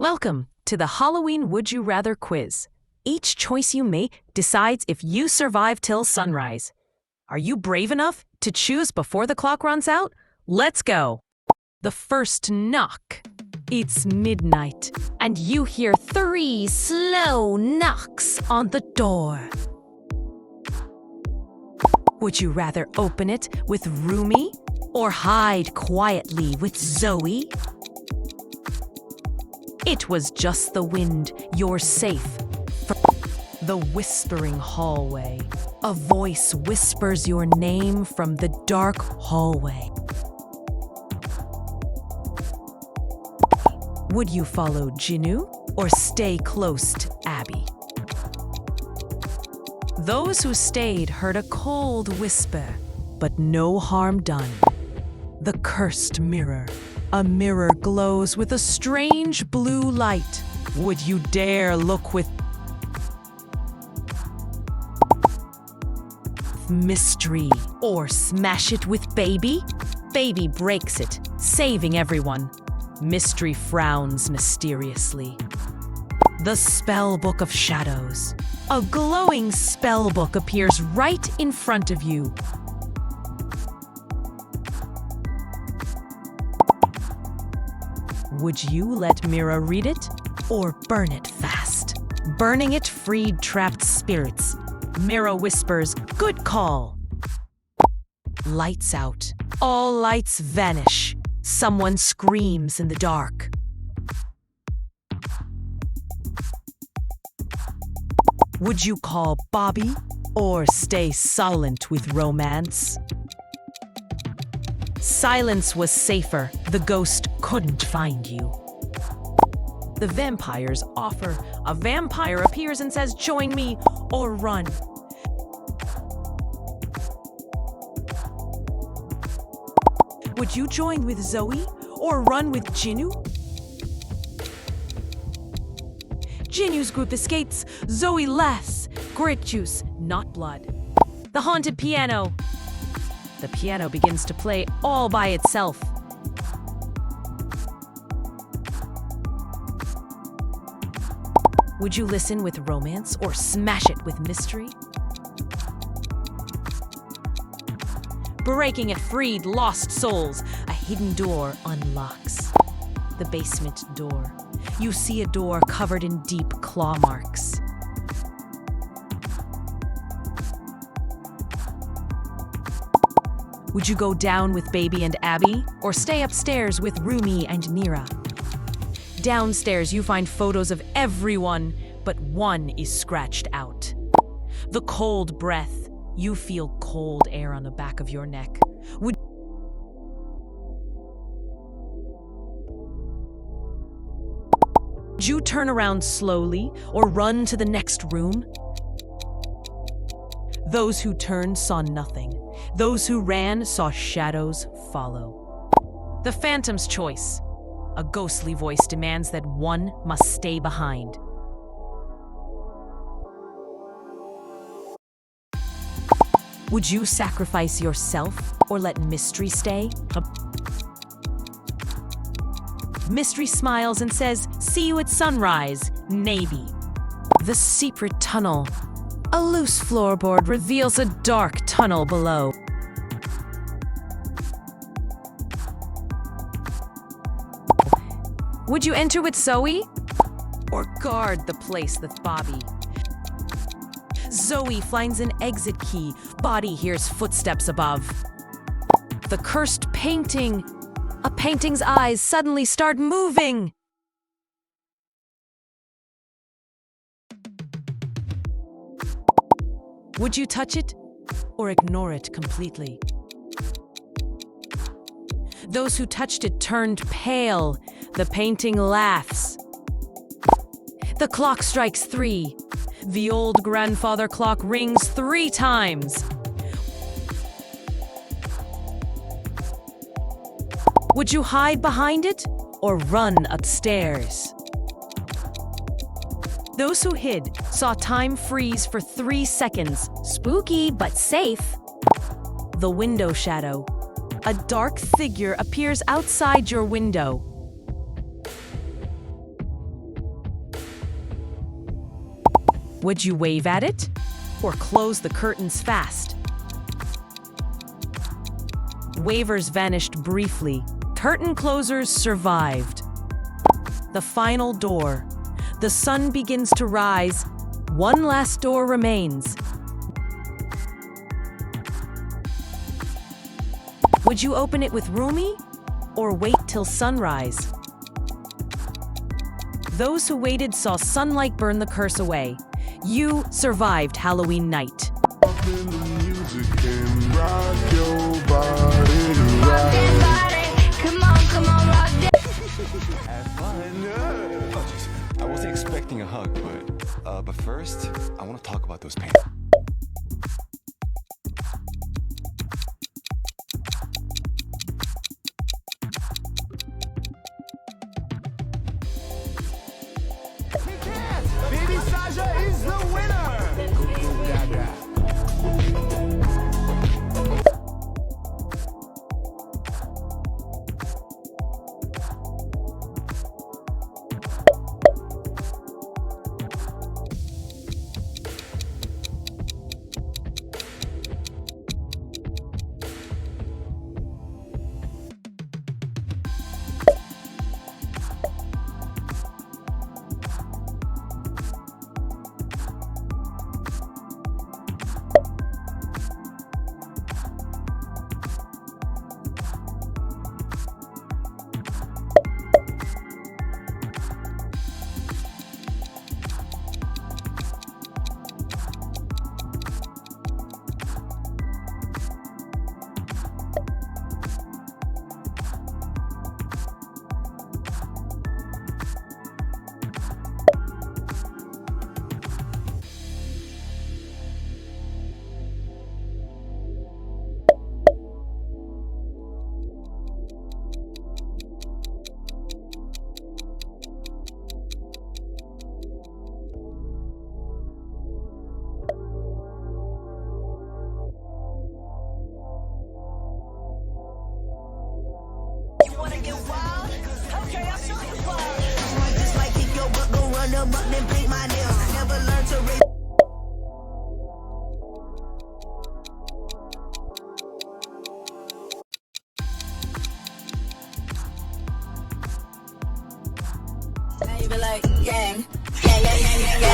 Welcome to the Halloween Would You Rather quiz. Each choice you make decides if you survive till sunrise. Are you brave enough to choose before the clock runs out? Let's go. The first knock. It's midnight, and you hear 3 slow knocks on the door. Would you rather open it with Rumi or hide quietly with Zoey? It was just the wind. You're safe. The whispering hallway. A voice whispers your name from the dark hallway. Would you follow Jinu or stay close to Abby? Those who stayed heard a cold whisper, but no harm done. The cursed mirror. A mirror glows with a strange blue light. Would you dare look with Mystry or smash it with Baby? Baby breaks it, saving everyone. Mystry frowns mysteriously. The Spellbook of Shadows. A glowing spellbook appears right in front of you. Would you let Mira read it or burn it fast? Burning it freed trapped spirits. Mira whispers, "Good call." Lights out. All lights vanish. Someone screams in the dark. Would you call Bobby or stay silent with romance? Silence was safer. The ghost couldn't find you. The vampires offer. A vampire appears and says, "Join me or run." Would you join with Zoey or run with Jinu? Jinu's group escapes. Zoey laughs. Grape juice, not blood. The haunted piano. The piano begins to play all by itself. Would you listen with romance or smash it with mystery? Breaking it freed lost souls. A hidden door unlocks. The basement door. You see a door covered in deep claw marks. Would you go down with Baby and Abby or stay upstairs with Rumi and Mira? Downstairs, you find photos of everyone, but one is scratched out. The cold breath. You feel cold air on the back of your neck. Would you turn around slowly or run to the next room? Those who turned saw nothing. Those who ran saw shadows follow. The Phantom's choice. A ghostly voice demands that one must stay behind. Would you sacrifice yourself or let Mystry stay? Mystry smiles and says, "See you at sunrise, maybe." The secret tunnel. A loose floorboard reveals a dark tunnel below. Would you enter with Zoey or guard the place with Bobby? Zoey finds an exit key. Bobby hears footsteps above. The cursed painting. A painting's eyes suddenly start moving. Would you touch it or ignore it completely? Those who touched it turned pale. The painting laughs. The clock strikes 3. The old grandfather clock rings 3 times. Would you hide behind it or run upstairs? Those who hid saw time freeze for 3 seconds. Spooky but safe. The window shadow. A dark figure appears outside your window. Would you wave at it or close the curtains fast? Wavers vanished briefly. Curtain closers survived. The final door. The sun begins to rise. One last door remains. Would you open it with Rumi or wait till sunrise? Those who waited saw sunlight burn the curse away. You survived Halloween night. I wasn't expecting a hug, but first, I want to talk about those pains. Baby Sasha is the winner! Like, gang, gang, gang, gang, gang, gang.